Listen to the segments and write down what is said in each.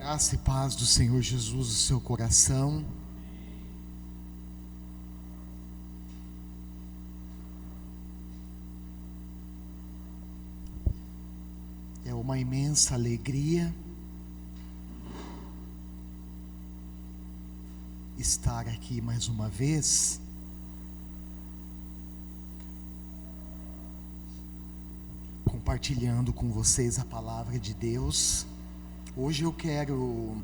Graça e paz do Senhor Jesus no seu coração. É uma imensa alegria estar aqui mais uma vez, compartilhando com vocês a palavra de Deus. Hoje eu quero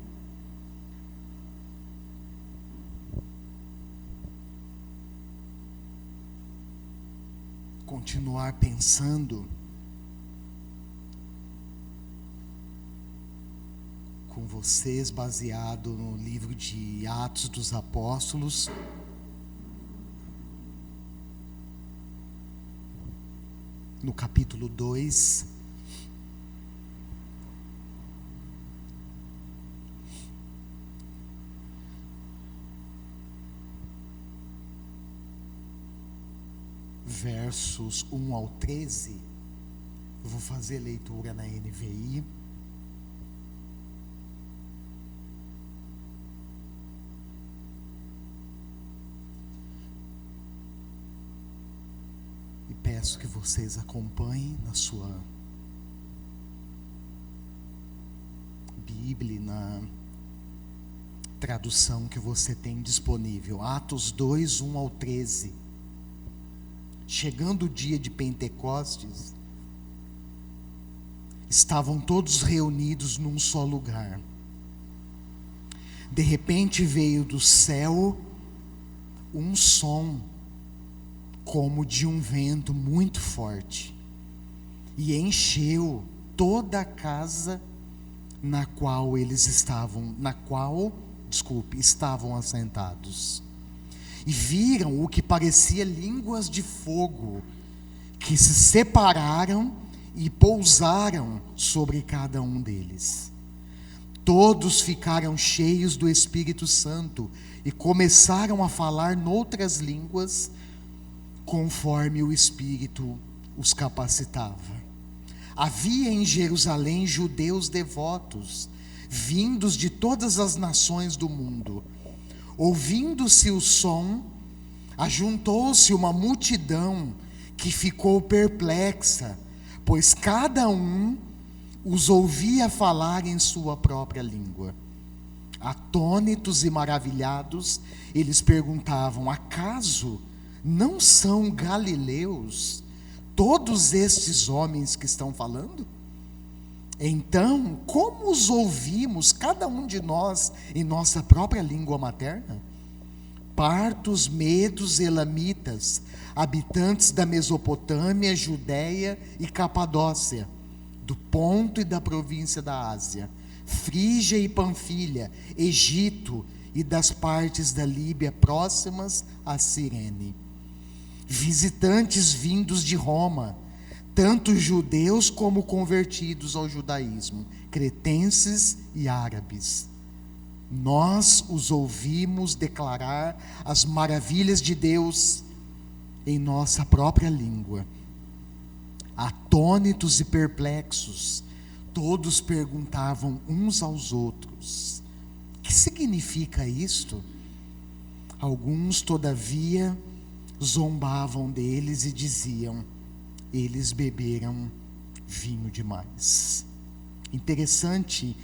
continuar pensando com vocês, baseado no livro de Atos dos Apóstolos, no capítulo 2. Versos 1 ao 13, eu vou fazer leitura na NVI. E peço que vocês acompanhem na sua Bíblia, na tradução que você tem disponível. Atos 2, 1 ao 13. Chegando o dia de Pentecostes, estavam todos reunidos num só lugar. De repente veio do céu um som, como de um vento muito forte, e encheu toda a casa na qual estavam assentados. E viram o que parecia línguas de fogo, que se separaram e pousaram sobre cada um deles. Todos ficaram cheios do Espírito Santo e começaram a falar noutras línguas, conforme o Espírito os capacitava. Havia em Jerusalém judeus devotos, vindos de todas as nações do mundo. Ouvindo-se o som, ajuntou-se uma multidão que ficou perplexa, pois cada um os ouvia falar em sua própria língua. Atônitos e maravilhados, eles perguntavam: acaso não são galileus todos estes homens que estão falando? Então, como os ouvimos, cada um de nós, em nossa própria língua materna? Partos, medos, elamitas, habitantes da Mesopotâmia, Judéia e Capadócia, do Ponto e da província da Ásia, Frígia e Panfilha, Egito e das partes da Líbia próximas a Cirene. Visitantes vindos de Roma, tanto judeus como convertidos ao judaísmo, cretenses e árabes. Nós os ouvimos declarar as maravilhas de Deus em nossa própria língua. Atônitos e perplexos, todos perguntavam uns aos outros: que significa isto? Alguns, todavia, zombavam deles e diziam: eles beberam vinho demais. Interessante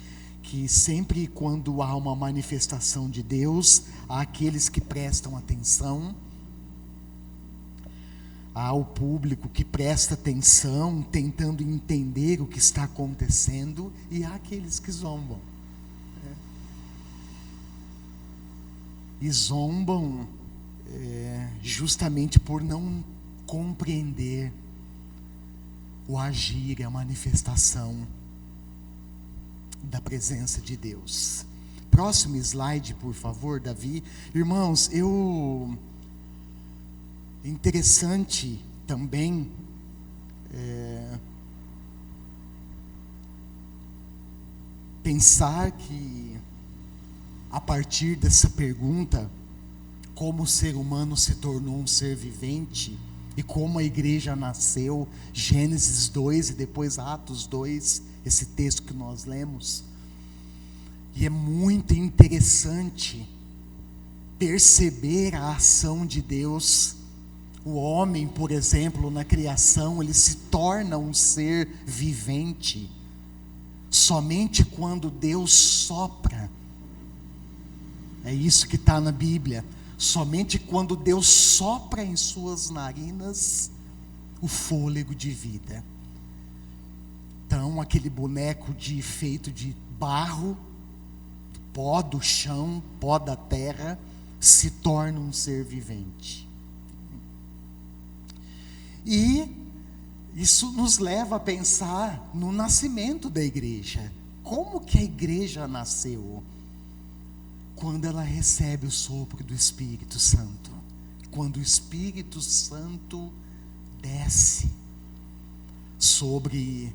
que sempre quando há uma manifestação de Deus, há aqueles que prestam atenção, há o público que presta atenção, tentando entender o que está acontecendo, e há aqueles que zombam. E zombam justamente por não compreender o agir, a manifestação da presença de Deus. Próximo slide, por favor, Davi. Irmãos, interessante também pensar que a partir dessa pergunta, como o ser humano se tornou um ser vivente e como a igreja nasceu, Gênesis 2 e depois Atos 2, esse texto que nós lemos. E é muito interessante perceber a ação de Deus. O homem, por exemplo, na criação, ele se torna um ser vivente somente quando Deus sopra. É isso que está na Bíblia. Somente quando Deus sopra em suas narinas o fôlego de vida. Então, aquele boneco feito de barro, pó do chão, pó da terra, se torna um ser vivente. E isso nos leva a pensar no nascimento da igreja. Como que a igreja nasceu? Quando ela recebe o sopro do Espírito Santo. Quando o Espírito Santo desce sobre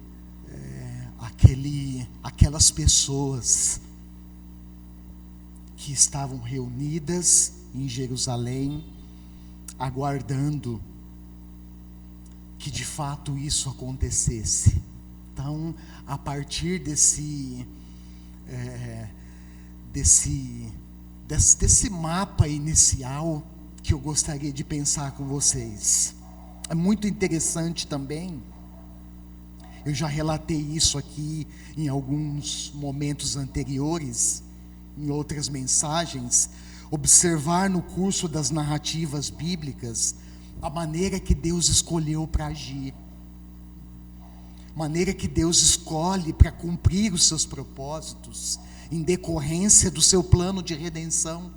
aquelas pessoas que estavam reunidas em Jerusalém, aguardando que de fato isso acontecesse. Então, a partir desse mapa inicial que eu gostaria de pensar com vocês, é muito interessante também. Eu já relatei isso aqui em alguns momentos anteriores, em outras mensagens, observar no curso das narrativas bíblicas a maneira que Deus escolheu para agir, a maneira que Deus escolhe para cumprir os seus propósitos, em decorrência do seu plano de redenção.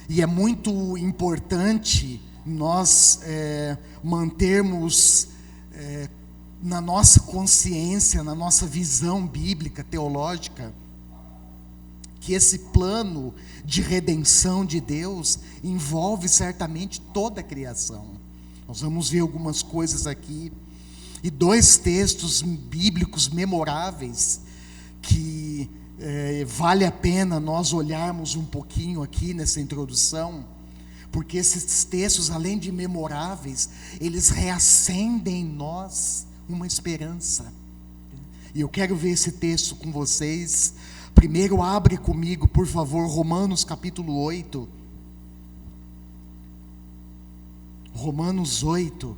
E é muito importante nós mantermos na nossa consciência, na nossa visão bíblica, teológica, que esse plano de redenção de Deus envolve certamente toda a criação. Nós vamos ver algumas coisas aqui, e 2 textos bíblicos memoráveis, que vale a pena nós olharmos um pouquinho aqui nessa introdução, porque esses textos, além de memoráveis, eles reacendem em nós uma esperança. E eu quero ver esse texto com vocês. Primeiro, abre comigo, por favor, Romanos capítulo 8. Romanos 8.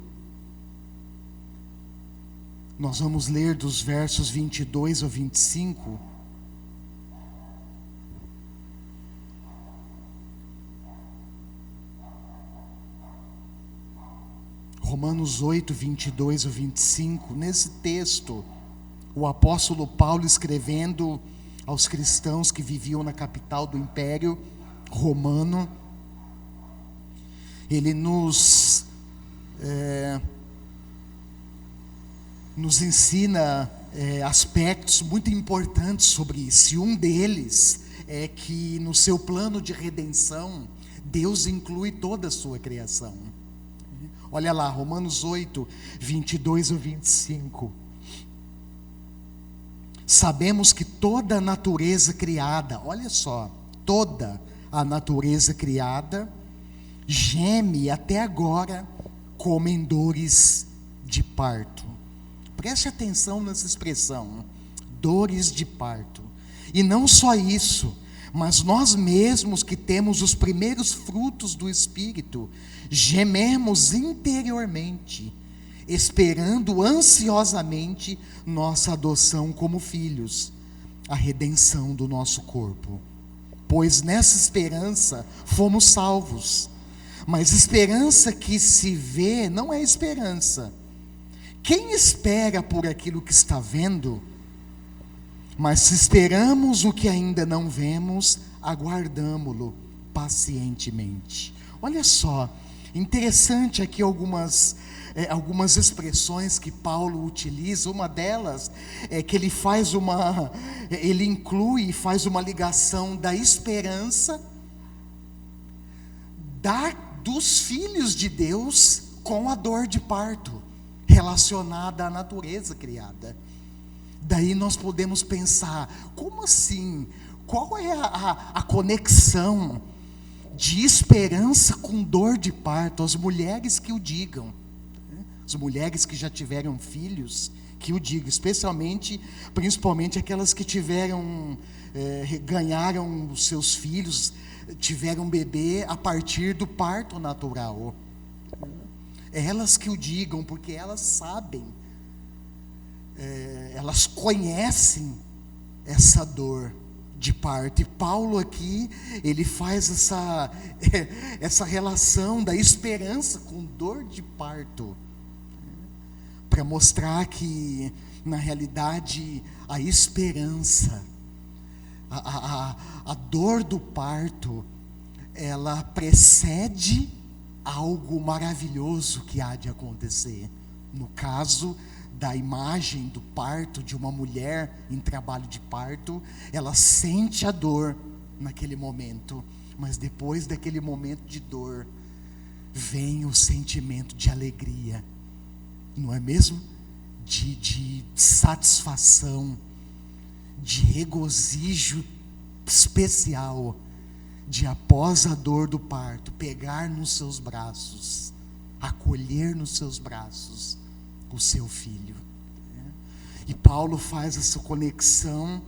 Nós vamos ler dos versos 22 ao 25. Romanos 8, 22 ao 25. Nesse texto, o apóstolo Paulo, escrevendo aos cristãos que viviam na capital do Império Romano, ele nos ensina aspectos muito importantes sobre isso. E um deles é que no seu plano de redenção, Deus inclui toda a sua criação. Olha lá, Romanos 8, 22 ao 25. Sabemos que toda a natureza criada, olha só, toda a natureza criada geme até agora como em dores de parto. Preste atenção nessa expressão, dores de parto. E não só isso, mas nós mesmos que temos os primeiros frutos do Espírito, gememos interiormente, esperando ansiosamente nossa adoção como filhos, a redenção do nosso corpo. Pois nessa esperança fomos salvos. Mas esperança que se vê não é esperança. Quem espera por aquilo que está vendo? Mas se esperamos o que ainda não vemos, aguardamo-lo pacientemente. Olha só, interessante aqui algumas expressões que Paulo utiliza. Uma delas é que ele inclui e faz uma ligação da esperança dos filhos de Deus com a dor de parto, relacionada à natureza criada. Daí nós podemos pensar, como assim? Qual é a conexão de esperança com dor de parto? As mulheres que o digam, as mulheres que já tiveram filhos, que o diga, principalmente aquelas que ganharam os seus filhos, tiveram bebê a partir do parto natural. Elas que o digam, porque elas sabem, elas conhecem essa dor de parto. E Paulo aqui, ele faz essa relação da esperança com dor de parto, para mostrar que, na realidade, a esperança, a dor do parto, ela precede algo maravilhoso que há de acontecer. No caso da imagem do parto de uma mulher em trabalho de parto, ela sente a dor naquele momento, mas depois daquele momento de dor, vem o sentimento de alegria, não é mesmo? De satisfação, de regozijo especial, de após a dor do parto, pegar nos seus braços, acolher nos seus braços o seu filho. E Paulo faz essa conexão,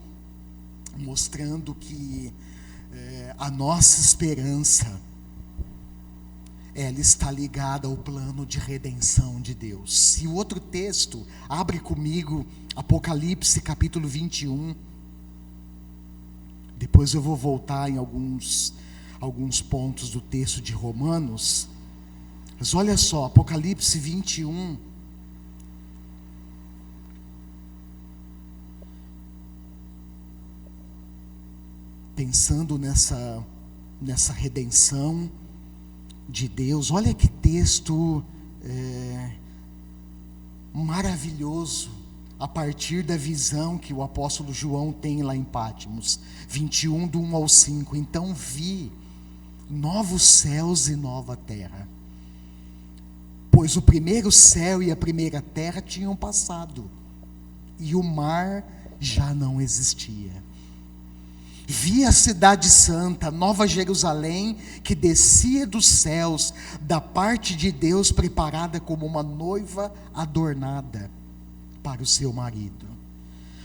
mostrando que a nossa esperança, ela está ligada ao plano de redenção de Deus. E o outro texto, abre comigo Apocalipse capítulo 21. Depois eu vou voltar em alguns pontos do texto de Romanos. Mas olha só, Apocalipse 21. Pensando nessa redenção de Deus, olha que texto maravilhoso, a partir da visão que o apóstolo João tem lá em Pátimos, 21, do 1 ao 5. Então vi novos céus e nova terra, pois o primeiro céu e a primeira terra tinham passado, e o mar já não existia. Vi a cidade santa, Nova Jerusalém, que descia dos céus, da parte de Deus, preparada como uma noiva adornada para o seu marido.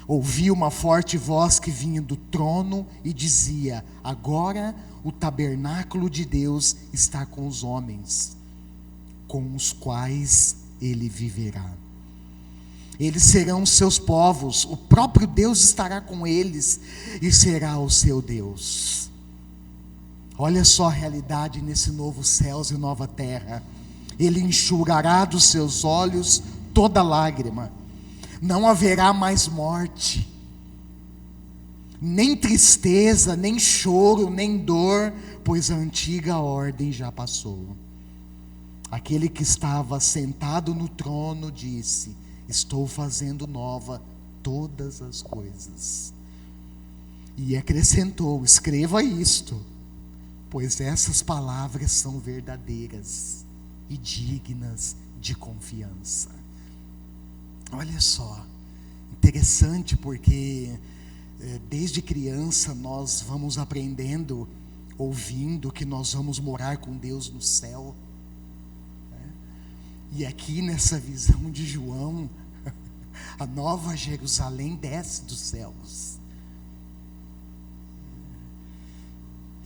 Ouvi uma forte voz que vinha do trono e dizia: agora o tabernáculo de Deus está com os homens, com os quais ele viverá. Eles serão seus povos, o próprio Deus estará com eles e será o seu Deus. Olha só a realidade nesse novo céus e nova terra. Ele enxugará dos seus olhos toda lágrima. Não haverá mais morte, nem tristeza, nem choro, nem dor, pois a antiga ordem já passou. Aquele que estava sentado no trono disse: estou fazendo nova todas as coisas. E acrescentou: escreva isto, pois essas palavras são verdadeiras e dignas de confiança. Olha só, interessante, porque desde criança nós vamos aprendendo, ouvindo que nós vamos morar com Deus no céu. E aqui nessa visão de João, a Nova Jerusalém desce dos céus.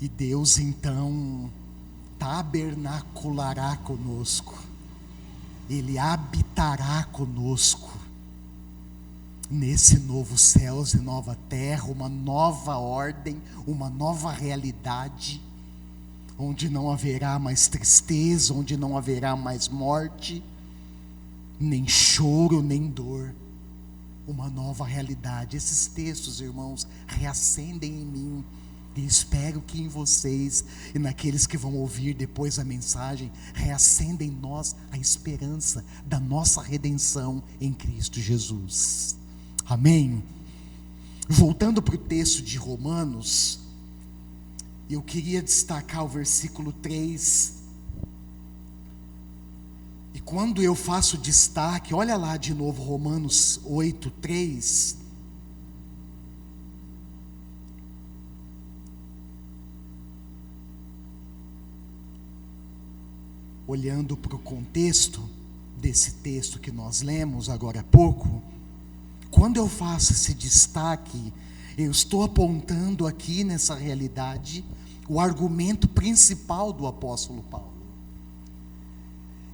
E Deus então tabernaculará conosco. Ele habitará conosco nesse novo céus e nova terra, uma nova ordem, uma nova realidade, onde não haverá mais tristeza, onde não haverá mais morte, nem choro, nem dor. Uma nova realidade. Esses textos, irmãos, reacendem em mim, e espero que em vocês e naqueles que vão ouvir depois a mensagem, reacendem em nós a esperança da nossa redenção em Cristo Jesus. Amém? Voltando para o texto de Romanos, eu queria destacar o versículo 3. E quando eu faço destaque, olha lá de novo Romanos 8, 3. Olhando para o contexto desse texto que nós lemos agora há pouco, quando eu faço esse destaque, eu estou apontando aqui nessa realidade o argumento principal do apóstolo Paulo.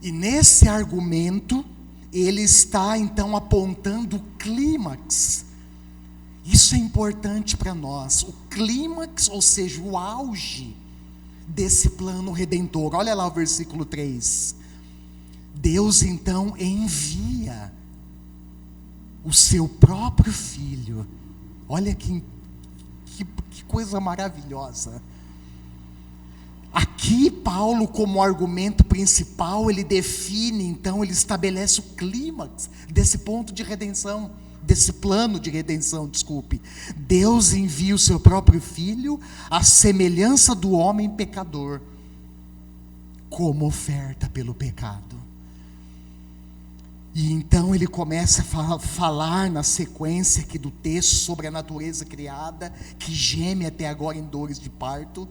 E nesse argumento, ele está então apontando o clímax. Isso é importante para nós, o clímax, ou seja, o auge desse plano redentor. Olha lá o versículo 3. Deus então envia o seu próprio Filho. Olha que coisa maravilhosa. Aqui Paulo, como argumento principal, ele define, então, ele estabelece o clímax desse ponto de redenção, desse plano de redenção, desculpe. Deus envia o seu próprio Filho, à semelhança do homem pecador, como oferta pelo pecado. E então ele começa a falar na sequência aqui do texto sobre a natureza criada, que geme até agora em dores de parto,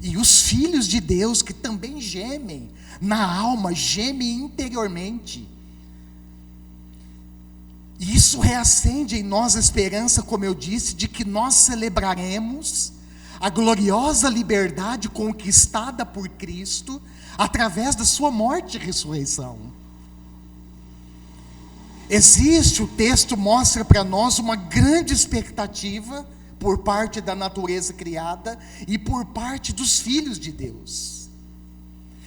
e os filhos de Deus que também gemem na alma, gemem interiormente. E isso reacende em nós a esperança, como eu disse, de que nós celebraremos a gloriosa liberdade conquistada por Cristo através da sua morte e ressurreição. Existe, o texto mostra para nós uma grande expectativa por parte da natureza criada e por parte dos filhos de Deus.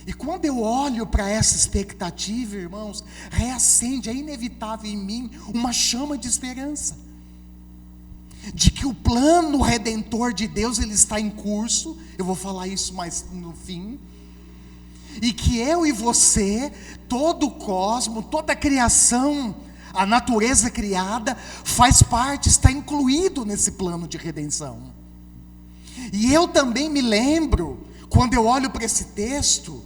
E quando eu olho para essa expectativa, irmãos, reacende, é inevitável em mim uma chama de esperança, de que o plano redentor de Deus, ele está em curso. Eu vou falar isso mais no fim. E que eu e você, todo o cosmos, toda a criação, a natureza criada, faz parte, está incluído nesse plano de redenção. E eu também me lembro, quando eu olho para esse texto,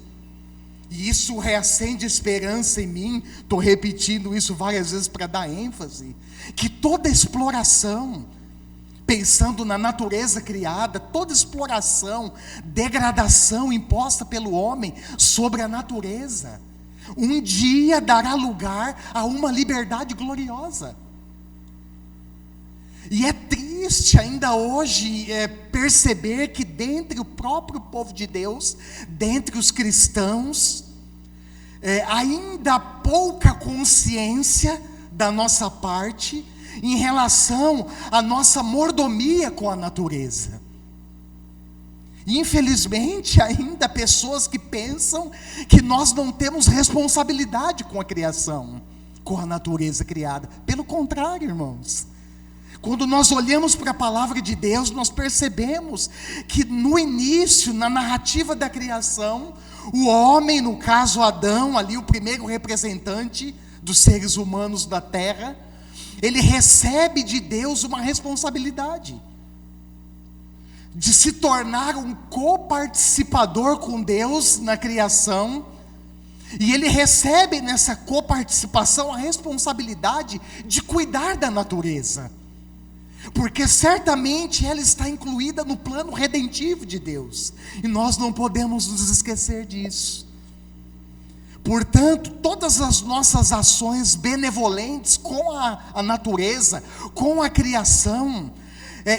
e isso reacende esperança em mim, estou repetindo isso várias vezes para dar ênfase, que toda exploração, pensando na natureza criada, toda exploração, degradação imposta pelo homem sobre a natureza, um dia dará lugar a uma liberdade gloriosa. E é triste ainda hoje perceber que dentre o próprio povo de Deus, dentre os cristãos, ainda há pouca consciência da nossa parte em relação à nossa mordomia com a natureza. Infelizmente, ainda há pessoas que pensam que nós não temos responsabilidade com a criação, com a natureza criada. Pelo contrário, irmãos, quando nós olhamos para a palavra de Deus, nós percebemos que no início, na narrativa da criação, o homem, no caso Adão, ali o primeiro representante dos seres humanos da terra, ele recebe de Deus uma responsabilidade de se tornar um coparticipador com Deus na criação, e ele recebe nessa coparticipação a responsabilidade de cuidar da natureza, porque certamente ela está incluída no plano redentivo de Deus, e nós não podemos nos esquecer disso. Portanto, todas as nossas ações benevolentes com a natureza, com a criação,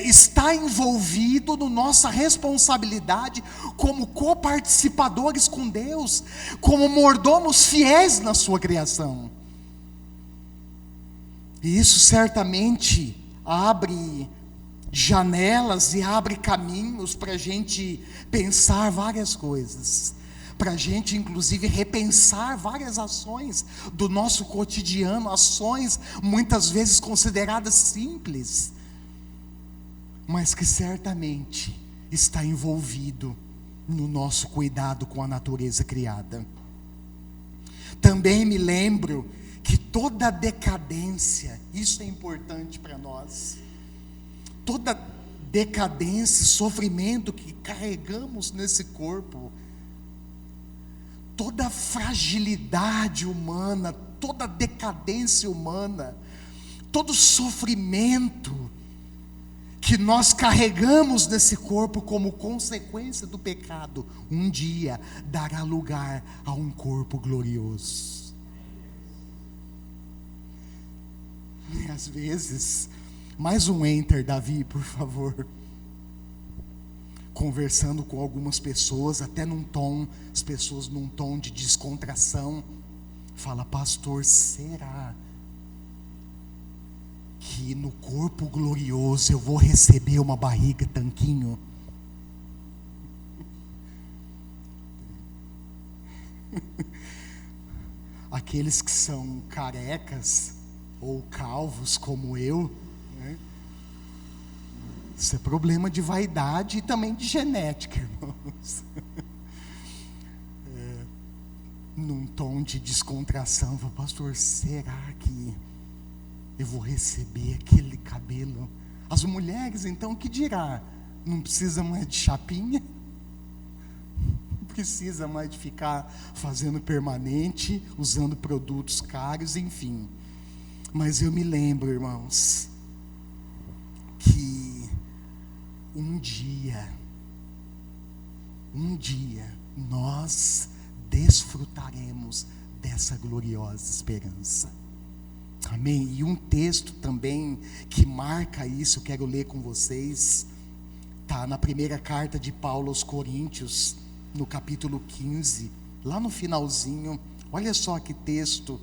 está envolvido na nossa responsabilidade como coparticipadores com Deus, como mordomos fiéis na sua criação. E isso certamente abre janelas e abre caminhos para a gente pensar várias coisas, para a gente inclusive repensar várias ações do nosso cotidiano, ações muitas vezes consideradas simples, mas que certamente está envolvido no nosso cuidado com a natureza criada. Também me lembro que toda decadência, isso é importante para nós, toda decadência, sofrimento que carregamos nesse corpo, toda fragilidade humana, toda decadência humana, todo sofrimento que nós carregamos nesse corpo como consequência do pecado, um dia dará lugar a um corpo glorioso. algumas vezes, mais um enter, Davi, por favor. Conversando com algumas pessoas, até as pessoas num tom de descontração, fala: pastor, será que no corpo glorioso eu vou receber uma barriga tanquinho? Aqueles que são carecas ou calvos como eu, né? Isso é problema de vaidade e também de genética, irmãos. Num tom de descontração, falo: pastor, será que eu vou receber aquele cabelo? As mulheres, então, que dirá? Não precisa mais de chapinha? Não precisa mais de ficar fazendo permanente, usando produtos caros, enfim. Mas eu me lembro, irmãos, que um dia nós desfrutaremos dessa gloriosa esperança. Amém? E um texto também que marca isso, eu quero ler com vocês, está na primeira carta de Paulo aos Coríntios, no capítulo 15, lá no finalzinho. Olha só que texto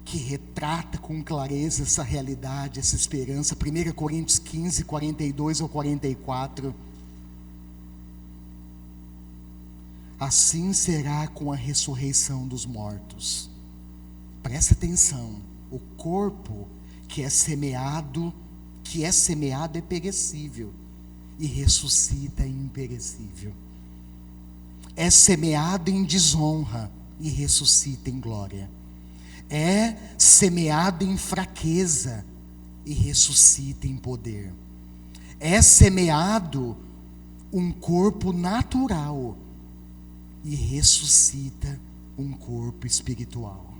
que retrata com clareza essa realidade, essa esperança. 1 Coríntios 15, 42 ao 44. Assim será com a ressurreição dos mortos. Presta atenção, o corpo que é semeado é perecível, e ressuscita é imperecível. É semeado em desonra e ressuscita em glória. É semeado em fraqueza e ressuscita em poder. É semeado um corpo natural e ressuscita um corpo espiritual.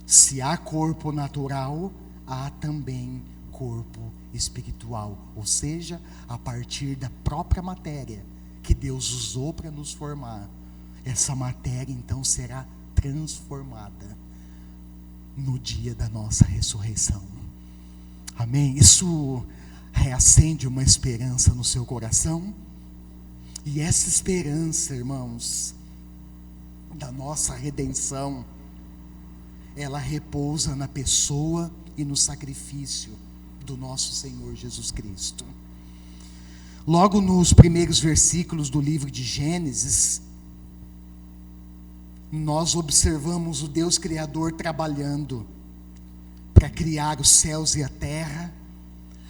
Se há corpo natural, há também corpo espiritual, ou seja, a partir da própria matéria que Deus usou para nos formar, essa matéria então será transformada no dia da nossa ressurreição. Amém? Isso reacende uma esperança no seu coração? E essa esperança, irmãos, da nossa redenção, ela repousa na pessoa e no sacrifício do nosso Senhor Jesus Cristo. Logo nos primeiros versículos do livro de Gênesis, nós observamos o Deus Criador trabalhando para criar os céus e a terra.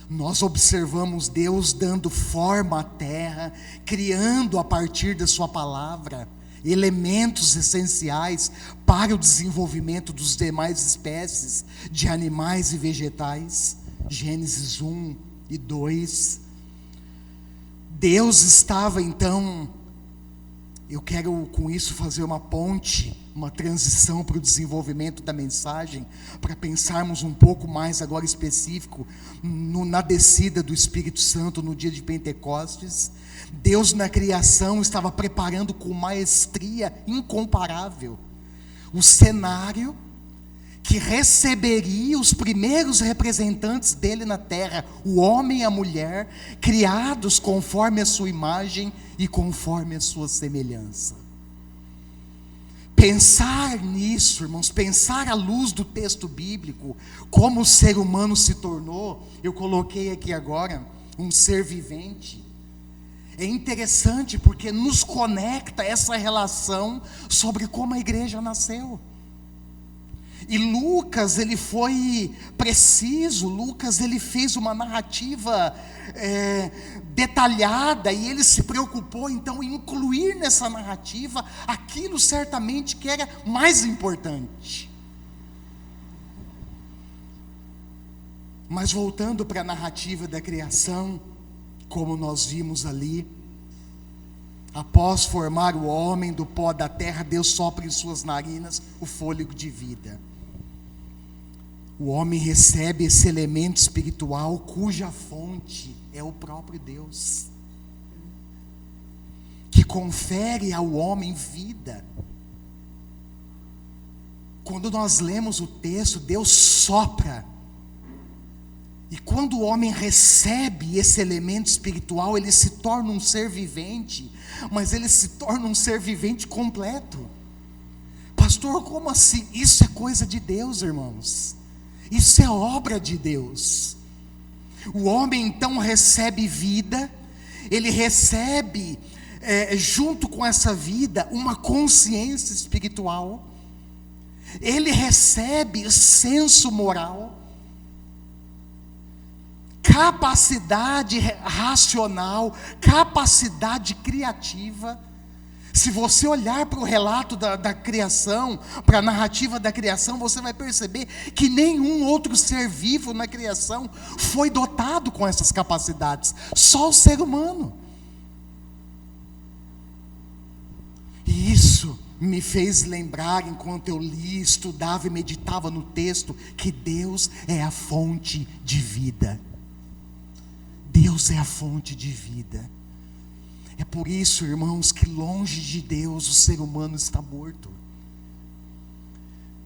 Nós observamos Deus dando forma à terra, criando a partir da sua palavra elementos essenciais para o desenvolvimento dos demais espécies de animais e vegetais. Gênesis 1 e 2. Deus estava então, eu quero com isso fazer uma ponte, uma transição para o desenvolvimento da mensagem, para pensarmos um pouco mais agora específico na descida do Espírito Santo no dia de Pentecostes. Deus na criação estava preparando com maestria incomparável o cenário que receberia os primeiros representantes dele na terra, o homem e a mulher, criados conforme a sua imagem e conforme a sua semelhança. Pensar nisso, irmãos, pensar à luz do texto bíblico, como o ser humano se tornou, eu coloquei aqui agora, um ser vivente. É interessante porque nos conecta essa relação sobre como a igreja nasceu. E Lucas, ele foi preciso, Lucas, ele fez uma narrativa detalhada, e ele se preocupou então em incluir nessa narrativa aquilo certamente que era mais importante. Mas voltando para a narrativa da criação, como nós vimos ali, após formar o homem do pó da terra, Deus sopra em suas narinas o fôlego de vida. O homem recebe esse elemento espiritual cuja fonte é o próprio Deus, que confere ao homem vida. Quando nós lemos o texto, Deus sopra. E quando o homem recebe esse elemento espiritual, ele se torna um ser vivente, mas ele se torna um ser vivente completo. Pastor, como assim? Isso é coisa de Deus, irmãos. Isso é obra de Deus. O homem então recebe vida, ele recebe, junto com essa vida, uma consciência espiritual, ele recebe senso moral, capacidade racional, capacidade criativa. Se você olhar para o relato da criação, para a narrativa da criação, você vai perceber que nenhum outro ser vivo na criação foi dotado com essas capacidades, só o ser humano. E isso me fez lembrar, enquanto eu li, estudava e meditava no texto, que Deus é a fonte de vida. Deus é a fonte de vida. É por isso, irmãos, que longe de Deus o ser humano está morto.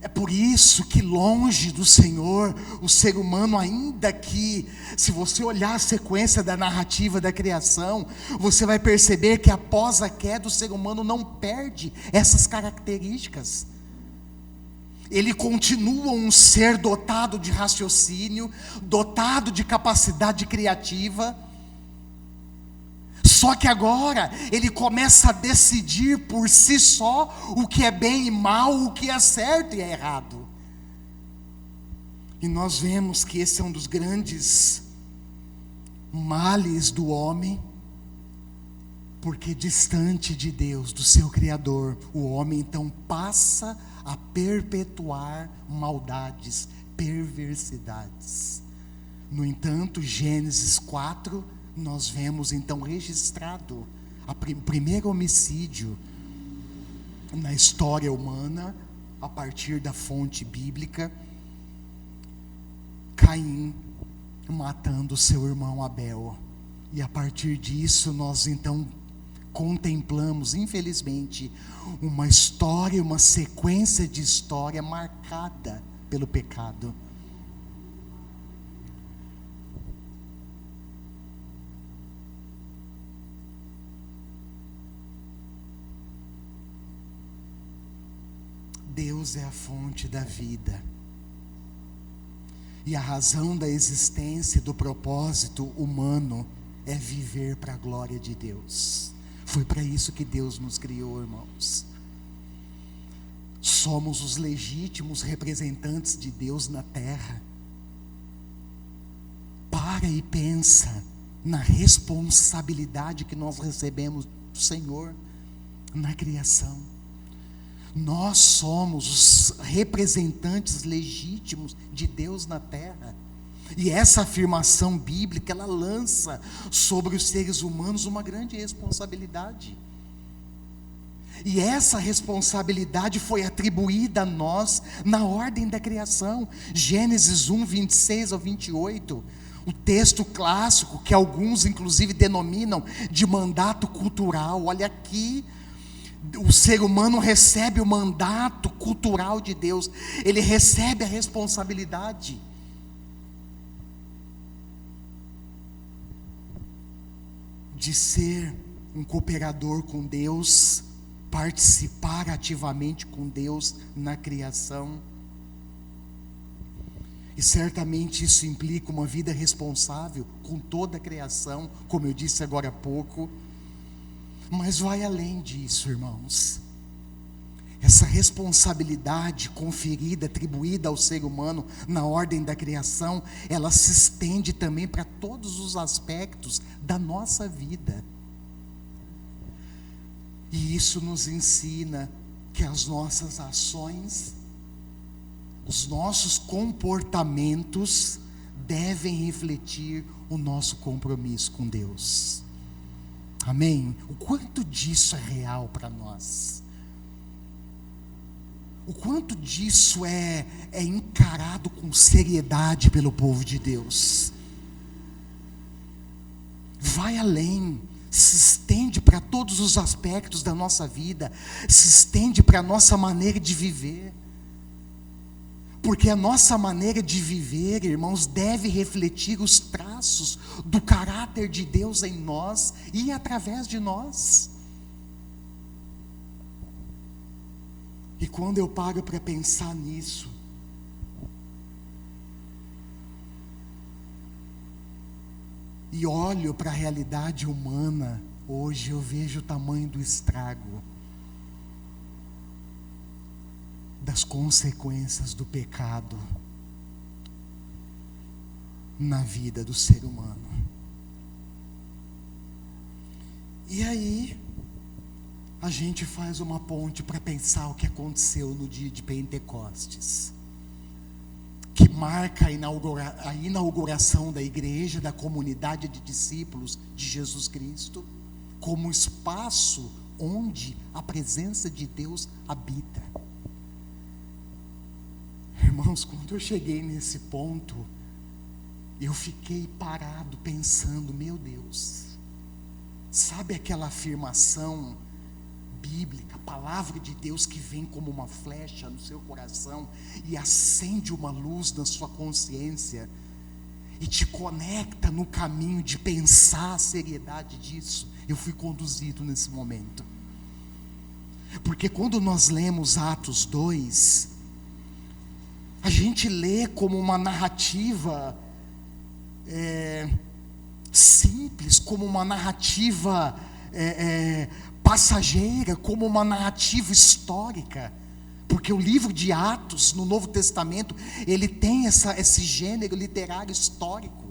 É por isso que longe do Senhor o ser humano, ainda que, se você olhar a sequência da narrativa da criação, você vai perceber que após a queda o ser humano não perde essas características. Ele continua um ser dotado de raciocínio, dotado de capacidade criativa. Só que agora ele começa a decidir por si só o que é bem e mal, o que é certo e é errado. E nós vemos que esse é um dos grandes males do homem, porque distante de Deus, do seu Criador, o homem então passa a perpetuar maldades, perversidades. No entanto, Gênesis 4, nós vemos então registrado o primeiro homicídio na história humana, a partir da fonte bíblica, Caim matando seu irmão Abel. E a partir disso nós então contemplamos, infelizmente, uma história, uma sequência de história marcada pelo pecado. Deus é a fonte da vida. E a razão da existência, do propósito humano, é viver para a glória de Deus. Foi para isso que Deus nos criou, irmãos. Somos os legítimos representantes de Deus na terra. Para e pensa na responsabilidade que nós recebemos do Senhor na criação. Nós somos os representantes legítimos de Deus na terra. E essa afirmação bíblica, ela lança sobre os seres humanos uma grande responsabilidade. E essa responsabilidade foi atribuída a nós na ordem da criação. Gênesis 1, 26 ao 28. O texto clássico, que alguns inclusive denominam de mandato cultural. Olha aqui, o ser humano recebe o mandato cultural de Deus. Ele recebe a responsabilidade de ser um cooperador com Deus, participar ativamente com Deus na criação. E certamente isso implica uma vida responsável com toda a criação, como eu disse agora há pouco. Mas vai além disso, irmãos. Essa responsabilidade conferida, atribuída ao ser humano na ordem da criação, ela se estende também para todos os aspectos da nossa vida. E isso nos ensina que as nossas ações, os nossos comportamentos devem refletir o nosso compromisso com Deus. Amém? O quanto disso é real para nós? O quanto disso é encarado com seriedade pelo povo de Deus? Vai além, se estende para todos os aspectos da nossa vida, se estende para a nossa maneira de viver. Porque a nossa maneira de viver, irmãos, deve refletir os traços do caráter de Deus em nós e através de nós. E quando eu paro para pensar nisso, e olho para a realidade humana, hoje eu vejo o tamanho do estrago, das consequências do pecado na vida do ser humano. E aí, a gente faz uma ponte para pensar o que aconteceu no dia de Pentecostes, que marca a inauguração da igreja, da comunidade de discípulos de Jesus Cristo, como espaço onde a presença de Deus habita. Irmãos, quando eu cheguei nesse ponto, eu fiquei parado pensando, meu Deus, sabe aquela afirmação bíblica, a palavra de Deus que vem como uma flecha no seu coração e acende uma luz na sua consciência e te conecta no caminho de pensar a seriedade disso? Eu fui conduzido nesse momento, porque quando nós lemos Atos 2, a gente lê como uma narrativa simples, como uma narrativa passageira, como uma narrativa histórica, porque o livro de Atos no Novo Testamento, ele tem esse gênero literário histórico.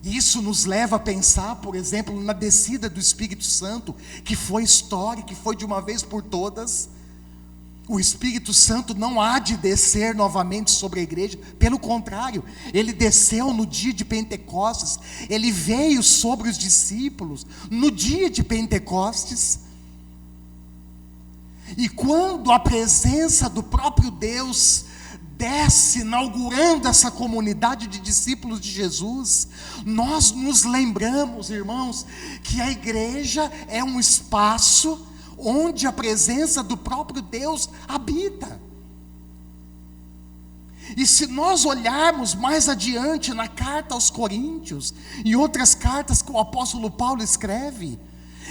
E isso nos leva a pensar, por exemplo, na descida do Espírito Santo, que foi histórica, que foi de uma vez por todas. O Espírito Santo não há de descer novamente sobre a igreja, pelo contrário, ele desceu no dia de Pentecostes, ele veio sobre os discípulos no dia de Pentecostes. E quando a presença do próprio Deus desce, inaugurando essa comunidade de discípulos de Jesus, nós nos lembramos, irmãos, que a igreja é um espaço onde a presença do próprio Deus habita. E se nós olharmos mais adiante na carta aos Coríntios e outras cartas que o apóstolo Paulo escreve,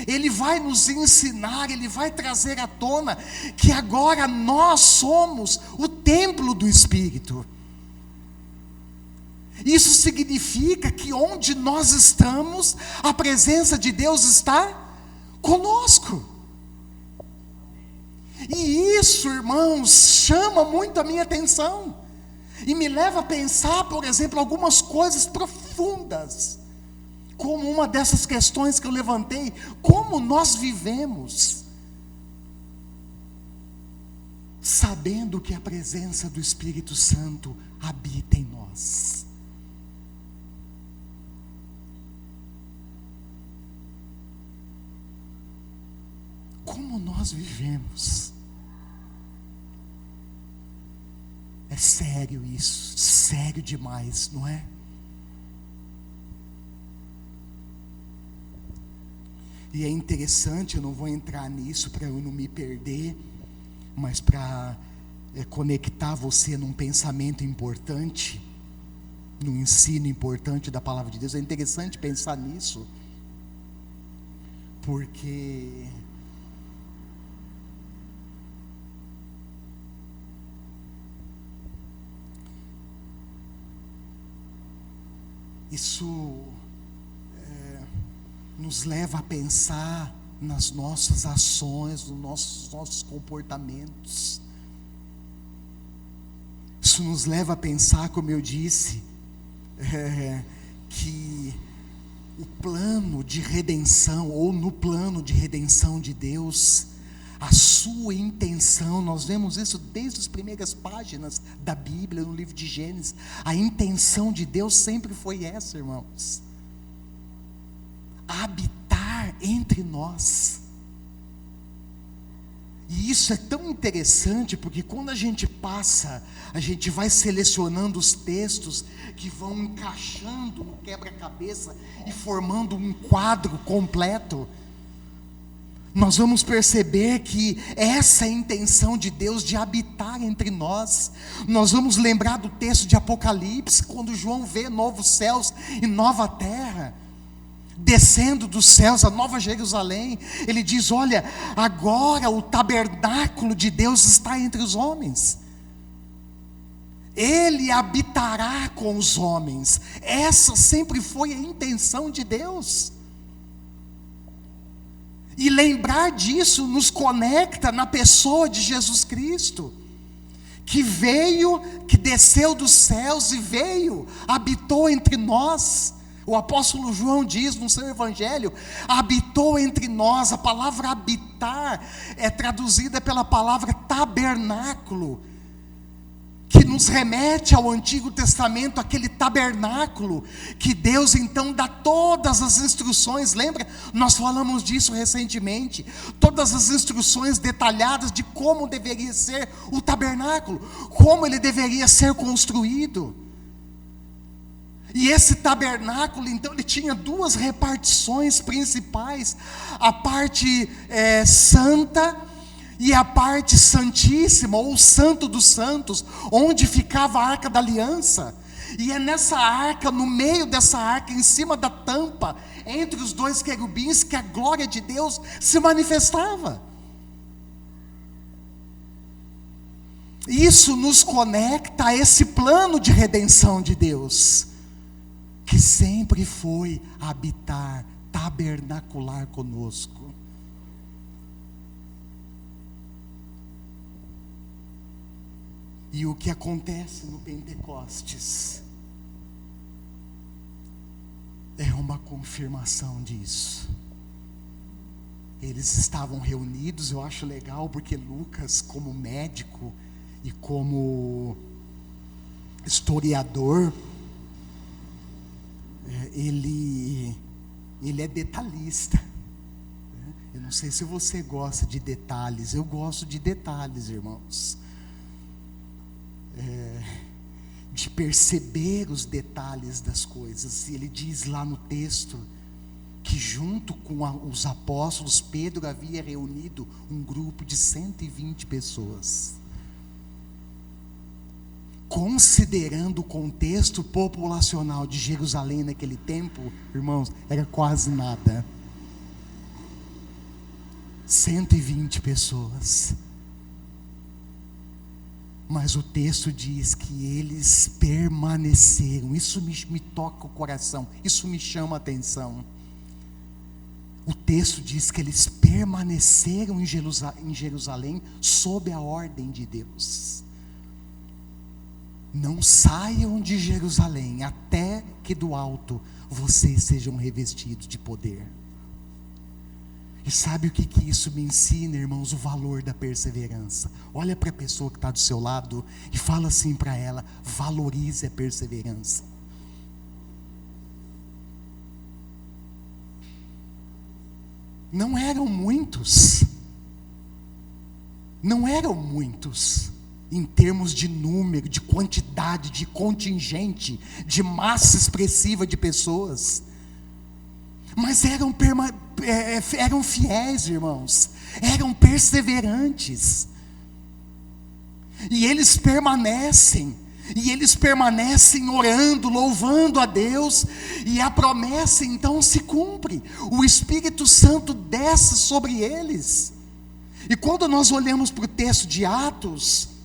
ele vai nos ensinar, ele vai trazer à tona que agora nós somos o templo do Espírito. Isso significa que onde nós estamos, a presença de Deus está conosco. E isso, irmãos, chama muito a minha atenção e me leva a pensar, por exemplo, algumas coisas profundas, como uma dessas questões que eu levantei: como nós vivemos sabendo que a presença do Espírito Santo habita em nós? Como nós vivemos? É sério isso, sério demais, não é? E é interessante, eu não vou entrar nisso para eu não me perder, mas para conectar você num pensamento importante, num ensino importante da palavra de Deus. É interessante pensar nisso, porque isso nos leva a pensar nas nossas ações, nos nossos comportamentos. Isso nos leva a pensar, como eu disse, que o plano de redenção, ou no plano de redenção de Deus, a sua intenção, nós vemos isso desde as primeiras páginas da Bíblia, no livro de Gênesis. A intenção de Deus sempre foi essa, irmãos: habitar entre nós. E isso é tão interessante, porque quando a gente passa, a gente vai selecionando os textos que vão encaixando no quebra-cabeça e formando um quadro completo. nós vamos perceber que essa é a intenção de Deus de habitar entre nós. Nós vamos lembrar do texto de Apocalipse, quando João vê novos céus e nova terra, descendo dos céus, a nova Jerusalém. Ele diz: olha, agora o tabernáculo de Deus está entre os homens. Ele habitará com os homens. Essa sempre foi a intenção de Deus. E lembrar disso nos conecta na pessoa de Jesus Cristo, que veio, que desceu dos céus e veio, habitou entre nós. O apóstolo João diz no seu evangelho: habitou entre nós. A palavra habitar é traduzida pela palavra tabernáculo, que nos remete ao Antigo Testamento, aquele tabernáculo, que Deus então dá todas as instruções. Lembra? Nós falamos disso recentemente, todas as instruções detalhadas de como deveria ser o tabernáculo, como ele deveria ser construído. E esse tabernáculo, então, ele tinha duas repartições principais: a parte santa e a parte santíssima, ou santo dos santos, onde ficava a arca da aliança. E é nessa arca, no meio dessa arca, em cima da tampa, entre os dois querubins, que a glória de Deus se manifestava. Isso nos conecta a esse plano de redenção de Deus, que sempre foi habitar, tabernacular conosco. E o que acontece no Pentecostes é uma confirmação disso. Eles estavam reunidos. Eu acho legal porque Lucas, como médico e como historiador, ele é detalhista. Eu não sei se você gosta de detalhes. Eu gosto de detalhes, irmãos. De perceber os detalhes das coisas. Ele diz lá no texto que junto com os apóstolos, Pedro havia reunido um grupo de 120 pessoas. Considerando o contexto populacional de Jerusalém naquele tempo, irmãos, era quase nada. 120 pessoas. Mas o texto diz que eles permaneceram. Isso me toca o coração, isso me chama a atenção. O texto diz que eles permaneceram em Jerusalém sob a ordem de Deus. Não saiam de Jerusalém até que do alto vocês sejam revestidos de poder. E sabe o que isso me ensina, irmãos? O valor da perseverança. Olha para a pessoa que está do seu lado e fala assim para ela: valorize a perseverança. Não eram muitos em termos de número, de quantidade, de contingente, de massa expressiva de pessoas, mas eram fiéis, irmãos, eram perseverantes, e eles permanecem orando, louvando a Deus, e a promessa então se cumpre. O Espírito Santo desce sobre eles. E quando nós olhamos para o texto de Atos,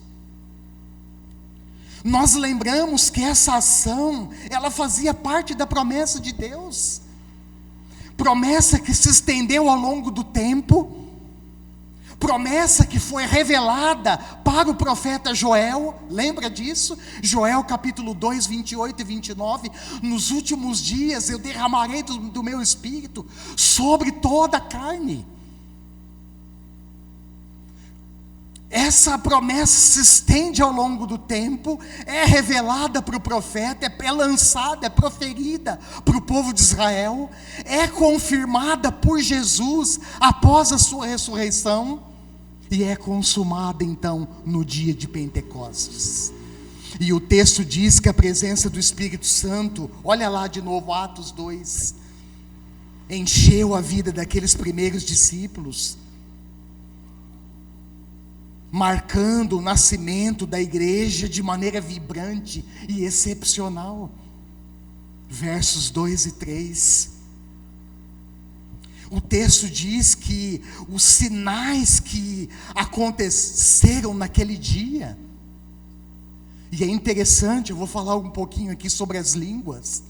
nós lembramos que essa ação, ela fazia parte da promessa de Deus, promessa que se estendeu ao longo do tempo, promessa que foi revelada para o profeta Joel. Lembra disso? Joel capítulo 2, 28 e 29, nos últimos dias eu derramarei do meu espírito sobre toda a carne. Essa promessa se estende ao longo do tempo, é revelada para o profeta, é lançada, é proferida para o povo de Israel, é confirmada por Jesus após a sua ressurreição, e é consumada então no dia de Pentecostes. E o texto diz que a presença do Espírito Santo, olha lá de novo Atos 2, encheu a vida daqueles primeiros discípulos, marcando o nascimento da igreja de maneira vibrante e excepcional. Versos 2 e 3. O texto diz que os sinais que aconteceram naquele dia, e é interessante, eu vou falar um pouquinho aqui sobre as línguas.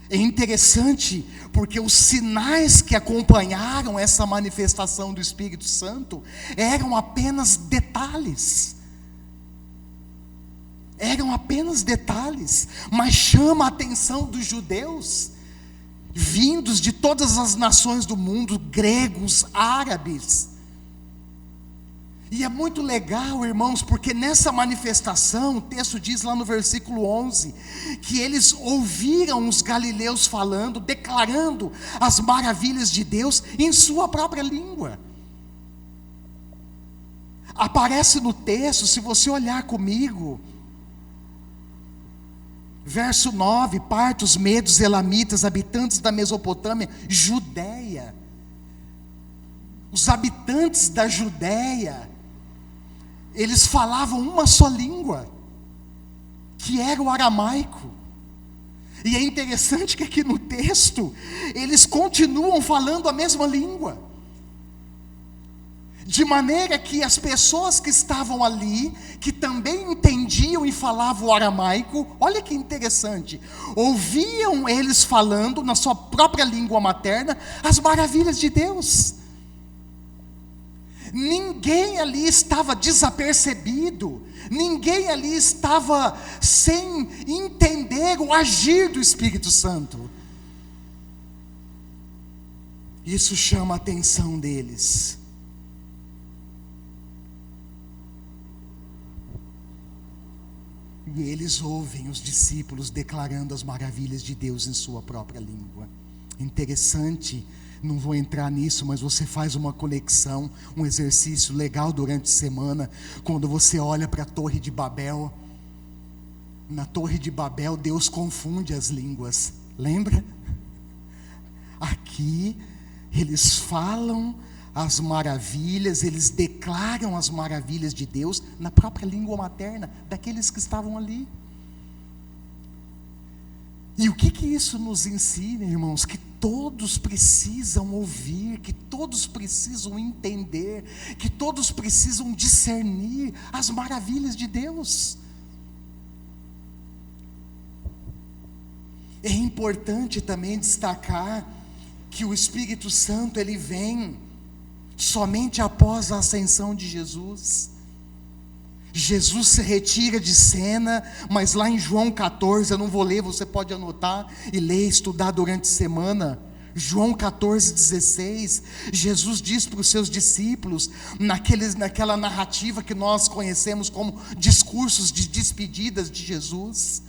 É interessante porque os sinais que acompanharam essa manifestação do Espírito Santo eram apenas detalhes. Eram apenas detalhes, mas chama a atenção dos judeus, vindos de todas as nações do mundo, gregos, árabes. E é muito legal, irmãos, porque nessa manifestação, o texto diz lá no versículo 11, que eles ouviram os galileus falando, declarando as maravilhas de Deus em sua própria língua. Aparece no texto, se você olhar comigo, verso 9, partos, medos, elamitas, habitantes da Mesopotâmia, Judéia. Os habitantes da Judéia, eles falavam uma só língua, que era o aramaico. E é interessante que aqui no texto, eles continuam falando a mesma língua. De maneira que as pessoas que estavam ali, que também entendiam e falavam o aramaico, olha que interessante, ouviam eles falando na sua própria língua materna as maravilhas de Deus. Ninguém ali estava desapercebido, ninguém ali estava sem entender o agir do Espírito Santo. Isso chama a atenção deles. E eles ouvem os discípulos declarando as maravilhas de Deus em sua própria língua. Interessante, não vou entrar nisso, mas você faz uma conexão, um exercício legal durante a semana, quando você olha para a Torre de Babel. Na Torre de Babel, Deus confunde as línguas, lembra? Aqui, eles falam as maravilhas, eles declaram as maravilhas de Deus na própria língua materna daqueles que estavam ali. E o que isso nos ensina, irmãos? Que todos precisam ouvir, que todos precisam entender, que todos precisam discernir as maravilhas de Deus. É importante também destacar que o Espírito Santo, ele vem somente após a ascensão de Jesus. Jesus se retira de cena, mas lá em João 14, eu não vou ler, você pode anotar e ler, estudar durante a semana. João 14, 16, Jesus diz para os seus discípulos, naquela narrativa que nós conhecemos como discursos de despedidas de Jesus.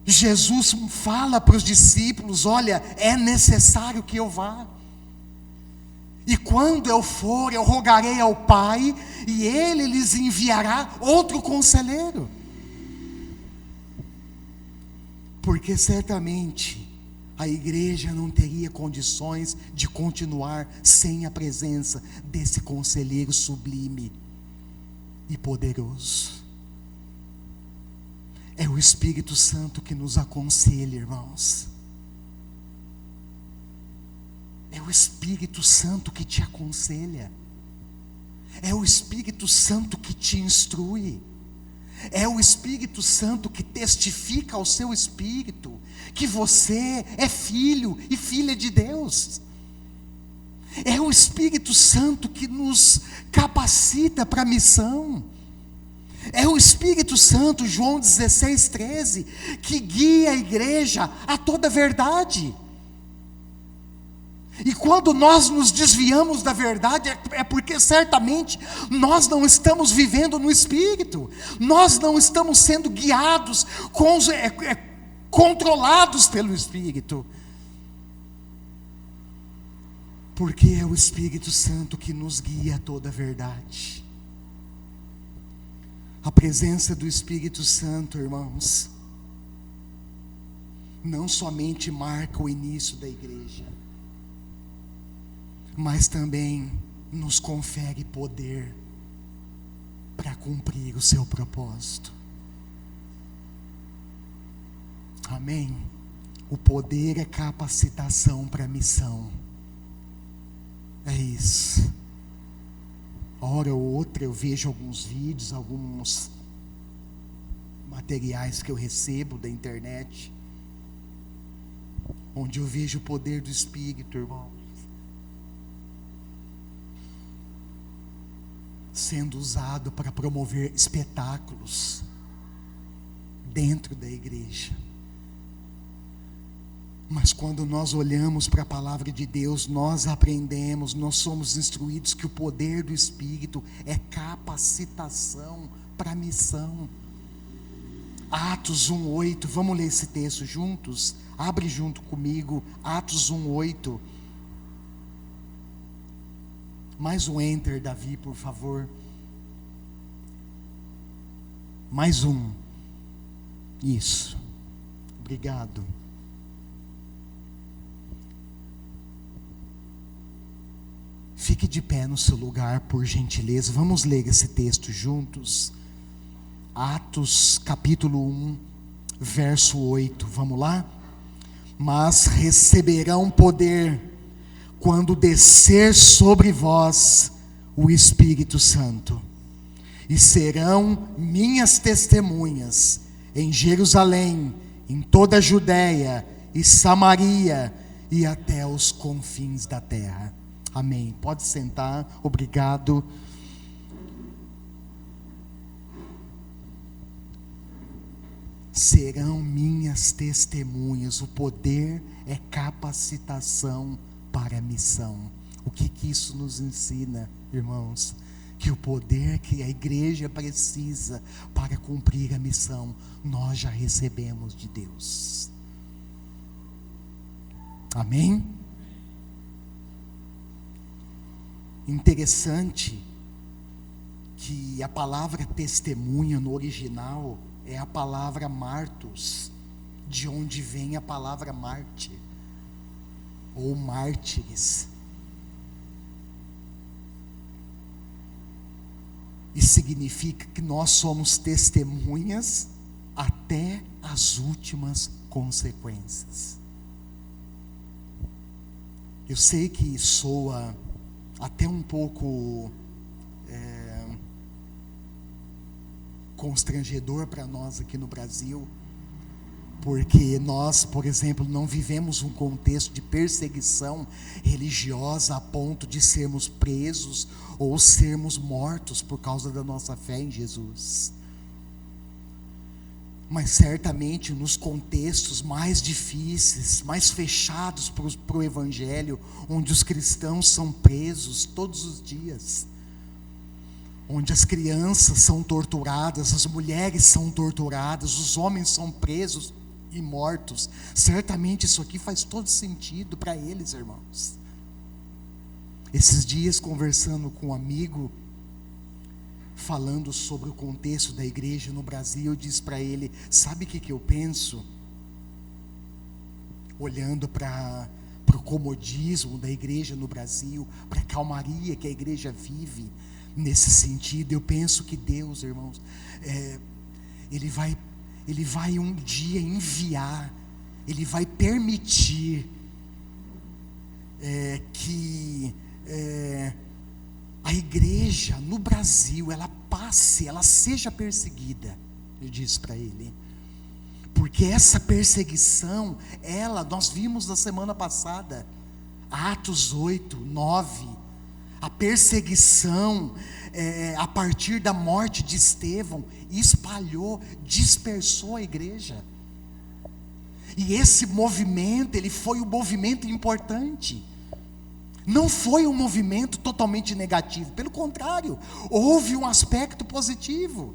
Jesus fala para os discípulos: olha, é necessário que eu vá. E quando eu for, eu rogarei ao Pai, e Ele lhes enviará outro conselheiro. Porque certamente a igreja não teria condições de continuar sem a presença desse conselheiro sublime e poderoso. É o Espírito Santo que nos aconselha, irmãos. É o Espírito Santo que te aconselha. É o Espírito Santo que te instrui. É o Espírito Santo que testifica ao seu espírito que você é filho e filha de Deus. É o Espírito Santo que nos capacita para a missão. É o Espírito Santo, João 16, 13, que guia a igreja a toda a verdade. E quando nós nos desviamos da verdade, é porque certamente nós não estamos vivendo no Espírito, nós não estamos sendo guiados, controlados pelo Espírito. Porque é o Espírito Santo que nos guia a toda a verdade. A presença do Espírito Santo, irmãos, não somente marca o início da igreja, mas também nos confere poder para cumprir o seu propósito. Amém? O poder é capacitação para a missão. É isso. Hora ou outra eu vejo alguns vídeos, alguns materiais que eu recebo da internet, onde eu vejo o poder do Espírito, irmãos, sendo usado para promover espetáculos dentro da igreja. Mas quando nós olhamos para a palavra de Deus, nós aprendemos, nós somos instruídos que o poder do Espírito é capacitação para a missão. Atos 1:8, vamos ler esse texto juntos? Abre junto comigo, Atos 1:8. Mais um enter, Davi, por favor. Mais um. Isso. Obrigado. Fique de pé no seu lugar, por gentileza. Vamos ler esse texto juntos. Atos capítulo 1, verso 8. Vamos lá? Mas receberão poder quando descer sobre vós o Espírito Santo, e serão minhas testemunhas em Jerusalém, em toda a Judéia e Samaria e até os confins da terra. Amém. Pode sentar. Obrigado. Serão minhas testemunhas. O poder é capacitação para a missão. O que isso nos ensina, irmãos? Que o poder que a igreja precisa para cumprir a missão, nós já recebemos de Deus. Amém? Interessante que a palavra testemunha no original é a palavra martus, de onde vem a palavra mártir ou mártires. E significa que nós somos testemunhas até as últimas consequências. Eu sei que soa até um pouco constrangedor para nós aqui no Brasil, porque nós, por exemplo, não vivemos um contexto de perseguição religiosa a ponto de sermos presos ou sermos mortos por causa da nossa fé em Jesus. Mas certamente nos contextos mais difíceis, mais fechados para o Evangelho, onde os cristãos são presos todos os dias, onde as crianças são torturadas, as mulheres são torturadas, os homens são presos e mortos, certamente isso aqui faz todo sentido para eles, irmãos. Esses dias, conversando com um amigo, falando sobre o contexto da igreja no Brasil, eu disse para ele: sabe o que eu penso? Olhando para o comodismo da igreja no Brasil, para a calmaria que a igreja vive, nesse sentido, eu penso que Deus, irmãos, Ele vai um dia enviar, Ele vai permitir que a igreja no Brasil, ela seja perseguida. Eu disse para ele, porque essa perseguição, nós vimos na semana passada, Atos 8, 9, a perseguição a partir da morte de Estevão dispersou a igreja. E esse movimento, ele foi um movimento importante. Não foi um movimento totalmente negativo, pelo contrário, houve um aspecto positivo.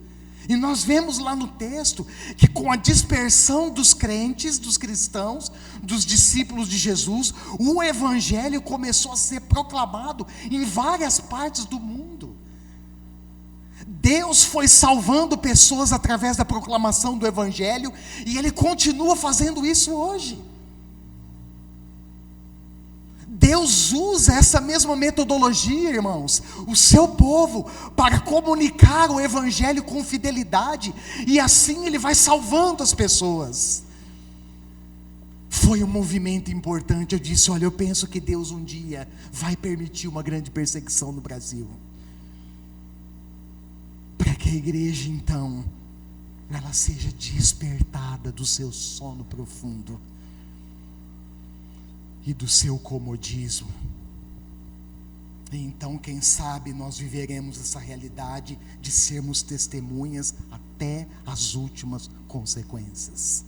E nós vemos lá no texto que com a dispersão dos crentes, dos cristãos, dos discípulos de Jesus, o evangelho começou a ser proclamado em várias partes do mundo. Deus foi salvando pessoas através da proclamação do Evangelho, e Ele continua fazendo isso hoje. Deus usa essa mesma metodologia, irmãos, o seu povo, para comunicar o Evangelho com fidelidade, e assim Ele vai salvando as pessoas. Foi um movimento importante. Eu disse: olha, eu penso que Deus um dia vai permitir uma grande perseguição no Brasil, para que a igreja então, ela seja despertada do seu sono profundo e do seu comodismo. E então, quem sabe, nós viveremos essa realidade de sermos testemunhas até as últimas consequências.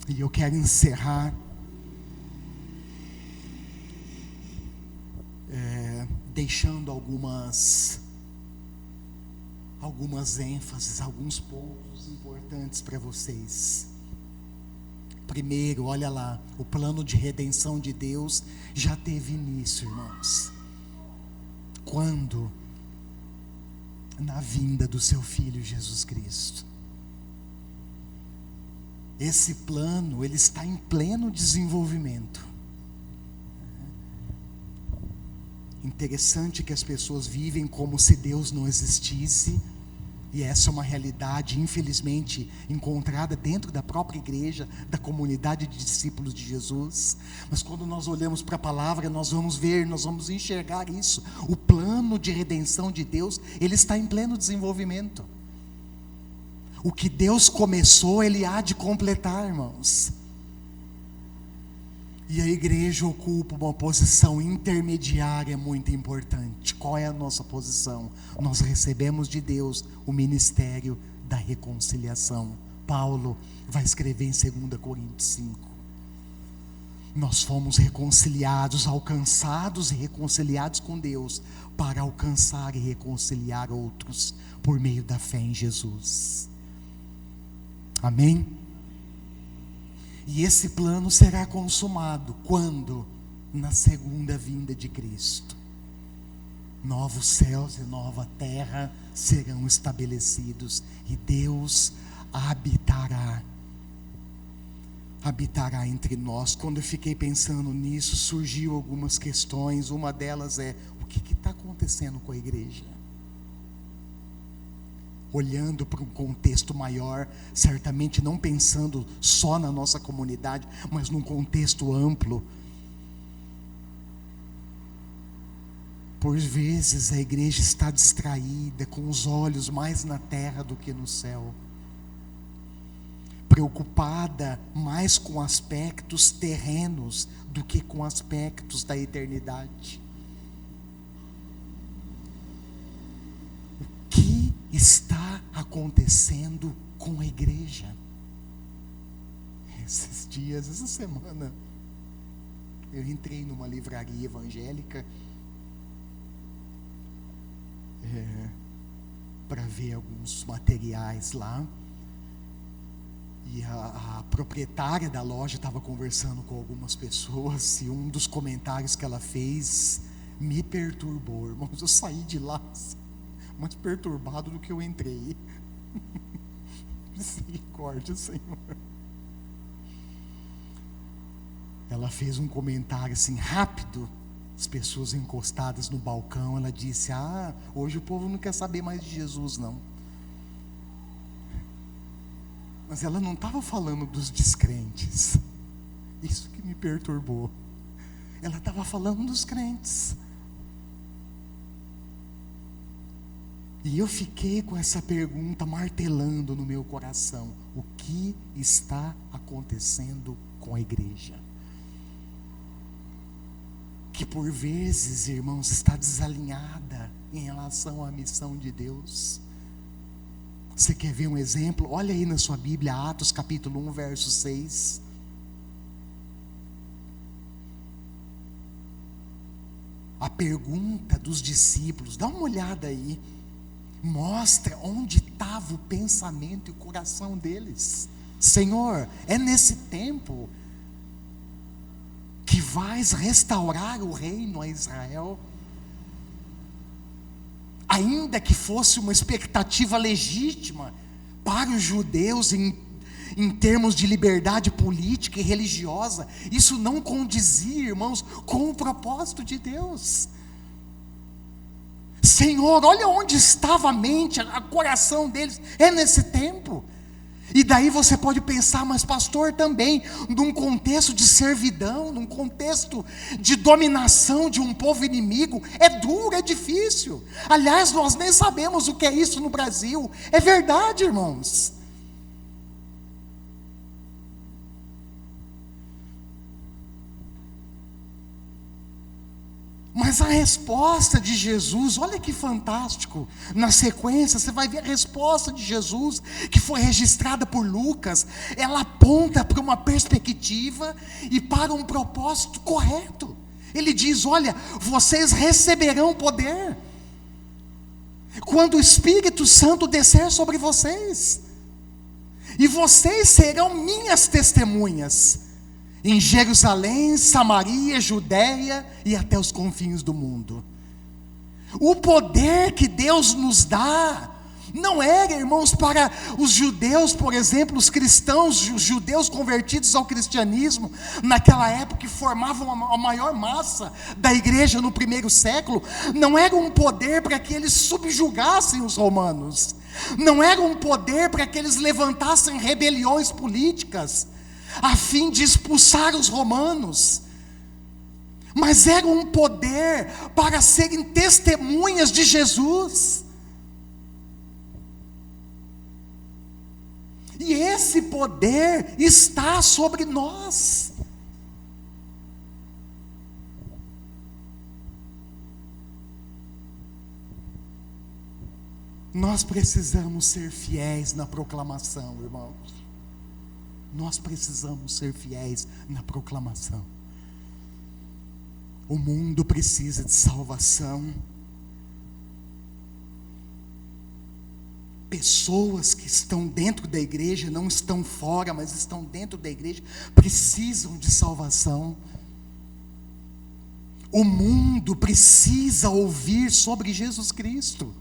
E eu quero encerrar deixando algumas ênfases, alguns pontos importantes para vocês. Primeiro, olha lá, o plano de redenção de Deus já teve início, irmãos. Quando? Na vinda do seu Filho Jesus Cristo. Esse plano, ele está em pleno desenvolvimento. Interessante que as pessoas vivem como se Deus não existisse, e essa é uma realidade, infelizmente, encontrada dentro da própria igreja, da comunidade de discípulos de Jesus. Mas quando nós olhamos para a palavra, nós vamos ver, nós vamos enxergar isso. O plano de redenção de Deus, ele está em pleno desenvolvimento. O que Deus começou, Ele há de completar, irmãos. E a igreja ocupa uma posição intermediária muito importante. Qual é a nossa posição? Nós recebemos de Deus o ministério da reconciliação. Paulo vai escrever em 2 Coríntios 5. Nós fomos reconciliados, alcançados e reconciliados com Deus, para alcançar e reconciliar outros por meio da fé em Jesus. Amém? E esse plano será consumado quando? Na segunda vinda de Cristo. Novos céus e nova terra serão estabelecidos, e Deus habitará entre nós. Quando eu fiquei pensando nisso, surgiu algumas questões. Uma delas é: o que está acontecendo com a igreja? Olhando para um contexto maior, certamente não pensando só na nossa comunidade, mas num contexto amplo. Por vezes a igreja está distraída, com os olhos mais na terra do que no céu, preocupada mais com aspectos terrenos do que com aspectos da eternidade. O que está acontecendo com a igreja? Esses dias, essa semana, eu entrei numa livraria evangélica para ver alguns materiais lá, e a proprietária da loja estava conversando com algumas pessoas, e um dos comentários que ela fez me perturbou, irmãos. Eu saí de lá mais perturbado do que eu entrei. Misericórdia, Senhor. Ela fez um comentário assim, rápido, as pessoas encostadas no balcão. Ela disse: hoje o povo não quer saber mais de Jesus, não. Mas ela não estava falando dos descrentes. Isso que me perturbou. Ela estava falando dos crentes. E eu fiquei com essa pergunta martelando no meu coração: o que está acontecendo com a igreja? Que por vezes, irmãos, está desalinhada em relação à missão de Deus. Você quer ver um exemplo? Olha aí na sua Bíblia, Atos capítulo 1, verso 6. A pergunta dos discípulos, dá uma olhada aí, mostra onde estava o pensamento e o coração deles. Senhor, é nesse tempo que vais restaurar o reino a Israel? ainda que fosse uma expectativa legítima para os judeus em termos de liberdade política e religiosa, isso não condizia, irmãos, com o propósito de Deus. Senhor, olha onde estava a mente, o coração deles, é nesse tempo. E daí você pode pensar, mas pastor, também, num contexto de servidão, num contexto de dominação de um povo inimigo, é duro, é difícil. Aliás, nós nem sabemos o que é isso no Brasil. É verdade, irmãos. Mas a resposta de Jesus, olha que fantástico. Na sequência, você vai ver a resposta de Jesus, que foi registrada por Lucas. Ela aponta para uma perspectiva e para um propósito correto. Ele diz: olha, vocês receberão poder quando o Espírito Santo descer sobre vocês, e vocês serão minhas testemunhas em Jerusalém, Samaria, Judeia e até os confins do mundo. O poder que Deus nos dá não era, irmãos, para os judeus, por exemplo, os cristãos, os judeus convertidos ao cristianismo, naquela época que formavam a maior massa da igreja no primeiro século. Não era um poder para que eles subjugassem os romanos, não era um poder para que eles levantassem rebeliões políticas, a fim de expulsar os romanos, mas era um poder para serem testemunhas de Jesus. E esse poder está sobre nós. Nós precisamos ser fiéis na proclamação, irmãos. Nós precisamos ser fiéis na proclamação. O mundo precisa de salvação. Pessoas que estão dentro da igreja, não estão fora, mas estão dentro da igreja, precisam de salvação. O mundo precisa ouvir sobre Jesus Cristo.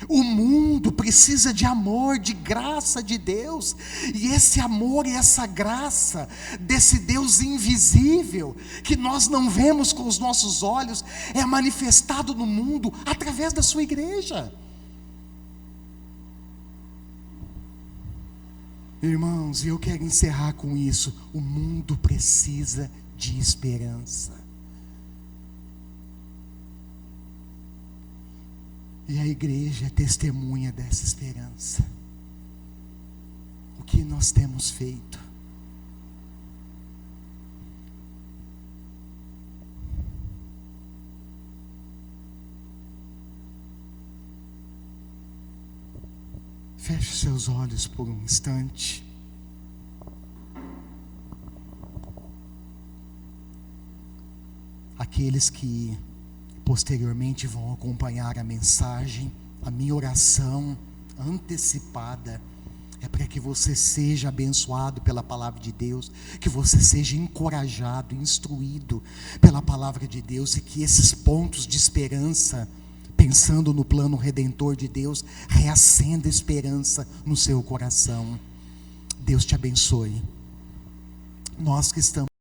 O mundo precisa de amor, de graça de Deus. E esse amor e essa graça desse Deus invisível, que nós não vemos com os nossos olhos, é manifestado no mundo através da sua igreja. Irmãos, e eu quero encerrar com isso. O mundo precisa de esperança. E a igreja é testemunha dessa esperança. O que nós temos feito? Feche seus olhos por um instante. Aqueles que posteriormente vão acompanhar a mensagem, a minha oração antecipada é para que você seja abençoado pela palavra de Deus, que você seja encorajado, instruído pela palavra de Deus, e que esses pontos de esperança, pensando no plano redentor de Deus, reacenda esperança no seu coração. Deus te abençoe. Nós que estamos